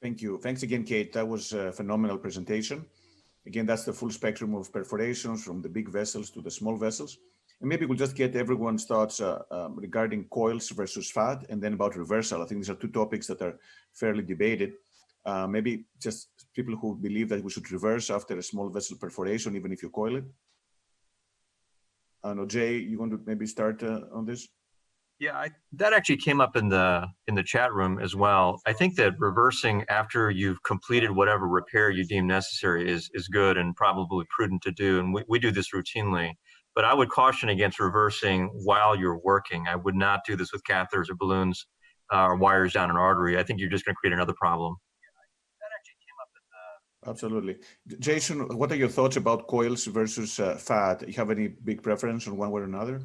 Thank you. Thanks again, Kate. That was a phenomenal presentation. Again, that's the full spectrum of perforations from the big vessels to the small vessels. And maybe we'll just get everyone's thoughts regarding coils versus fat, and then about reversal. I think these are two topics that are fairly debated. Maybe just people who believe that we should reverse after a small vessel perforation, even if you coil it. I know, Jay, you want to maybe start on this? Yeah, that actually came up in the chat room as well. I think that reversing after you've completed whatever repair you deem necessary is good and probably prudent to do, and we do this routinely. But I would caution against reversing while you're working. I would not do this with catheters or balloons or wires down an artery. I think you're just going to create another problem. That actually came up in the... Absolutely. Jason, what are your thoughts about coils versus fat? You have any big preference on one way or another?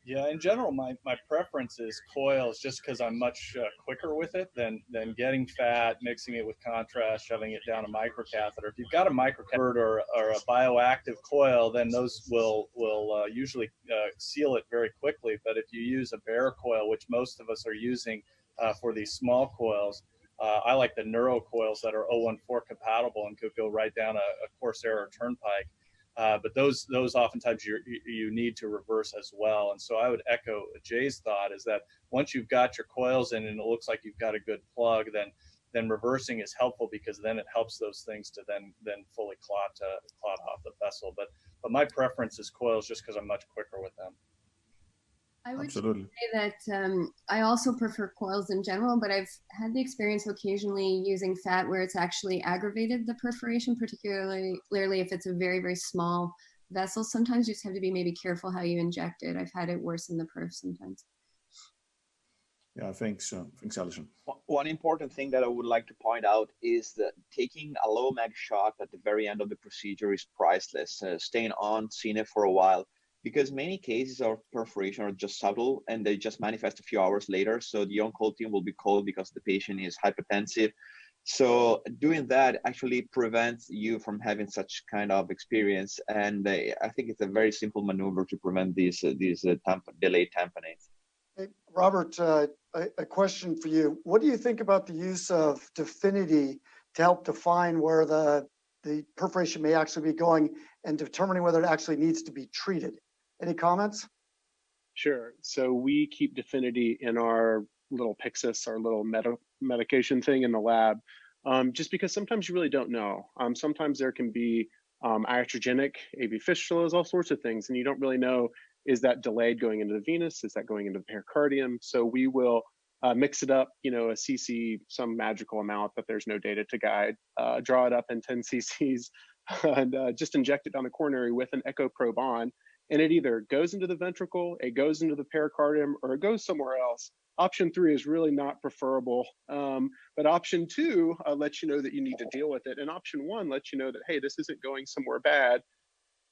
Yeah, in general, my preference is coils just because I'm much quicker with it than getting fat, mixing it with contrast, shoving it down a microcatheter. If you've got a microcatheter or a bioactive coil, then those will usually seal it very quickly. But if you use a bare coil, which most of us are using for these small coils, I like the neuro coils that are 014 compatible and could go right down a Corsair or Turnpike. But those oftentimes you need to reverse as well. And so I would echo Jay's thought is that once you've got your coils in and it looks like you've got a good plug, then reversing is helpful because then it helps those things to then fully clot off the vessel. But my preference is coils just because I'm much quicker with them. I would Absolutely. say that I also prefer coils in general, but I've had the experience occasionally using fat where it's actually aggravated the perforation, particularly if it's a very, very small vessel. Sometimes you just have to be maybe careful how you inject it. I've had it worsen the perf sometimes. Yeah, thanks, Alison. One important thing that I would like to point out is that taking a low mag shot at the very end of the procedure is priceless. Staying on, seeing it for a while, because many cases of perforation are just subtle and they just manifest a few hours later. So the on-call team will be called because the patient is hypertensive. So doing that actually prevents you from having such kind of experience. And I think it's a very simple maneuver to prevent these delayed tamponades. Hey, Robert, a question for you. What do you think about the use of DEFINITY to help define where the perforation may actually be going and determining whether it actually needs to be treated? Any comments? Sure. So we keep DEFINITY in our little Pyxis, our little medication thing in the lab, just because sometimes you really don't know. Sometimes there can be iatrogenic AV fistulas, all sorts of things, and you don't really know, is that delayed going into the venous? Is that going into the pericardium? So we will mix it up, a cc, some magical amount that there's no data to guide, draw it up in 10 cc's and just inject it down the coronary with an echo probe on. And it either goes into the ventricle, it goes into the pericardium, or it goes somewhere else. Option 3 is really not preferable, but option 2 lets you know that you need to deal with it. And option 1 lets you know that, hey, this isn't going somewhere bad.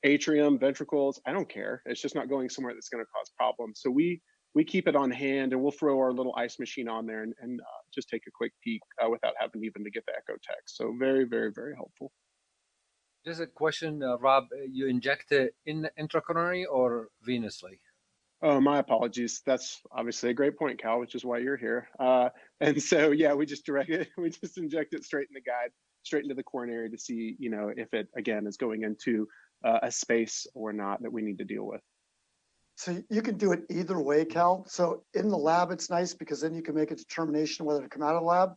Atrium, ventricles, I don't care. It's just not going somewhere that's going to cause problems. So we keep it on hand, and we'll throw our little ice machine on there and just take a quick peek without having even to get the echo text. So very, very, very helpful. Just a question, Rob, you inject it intracoronary or venously? Oh, my apologies. That's obviously a great point, Cal, which is why you're here. And so, yeah, we just inject it straight in the guide, straight into the coronary to see, if it, again, is going into a space or not that we need to deal with. So you can do it either way, Cal. So in the lab, it's nice because then you can make a determination whether to come out of the lab.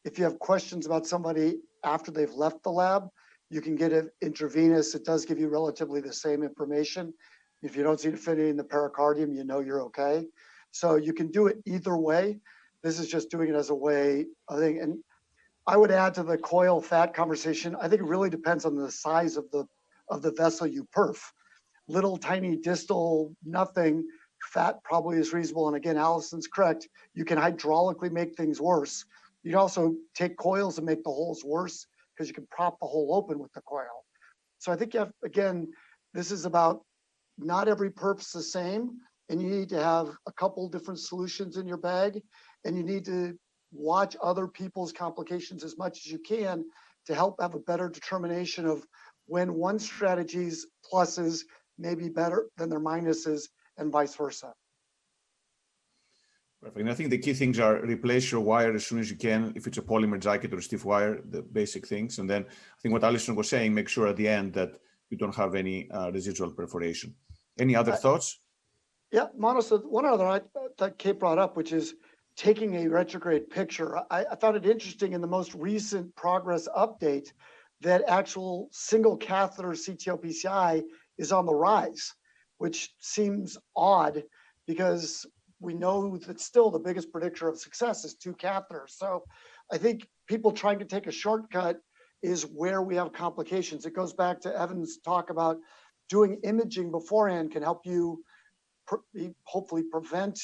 If you have questions about somebody after they've left the lab, you can get it intravenous. It does give you relatively the same information. If you don't see DEFINITY in the pericardium, you're okay. So you can do it either way. This is just doing it as a way, I think. And I would add to the coil fat conversation, I think it really depends on the size of the vessel you perf. Little tiny distal, nothing, fat probably is reasonable. And again, Allison's correct. You can hydraulically make things worse. You can also take coils and make the holes worse because you can prop the hole open with the coil. So I think you have, again, this is about not every perf's the same, and you need to have a couple different solutions in your bag, and you need to watch other people's complications as much as you can to help have a better determination of when one strategy's pluses may be better than their minuses and vice versa. Perfect. And I think the key things are replace your wire as soon as you can. If it's a polymer jacket or a stiff wire, the basic things. And then I think what Alison was saying, make sure at the end that you don't have any residual perforation. Any other thoughts? Yeah, Mono, so one other that Kate brought up, which is taking a retrograde picture. I found it interesting in the most recent progress update that actual single catheter CTO PCI is on the rise, which seems odd because we know that still the biggest predictor of success is 2 catheters. So I think people trying to take a shortcut is where we have complications. It goes back to Evan's talk about doing imaging beforehand can help you hopefully prevent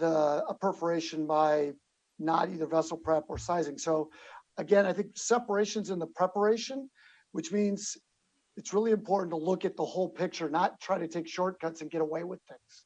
a perforation by not either vessel prep or sizing. So again, I think separation's in the preparation, which means it's really important to look at the whole picture, not try to take shortcuts and get away with things.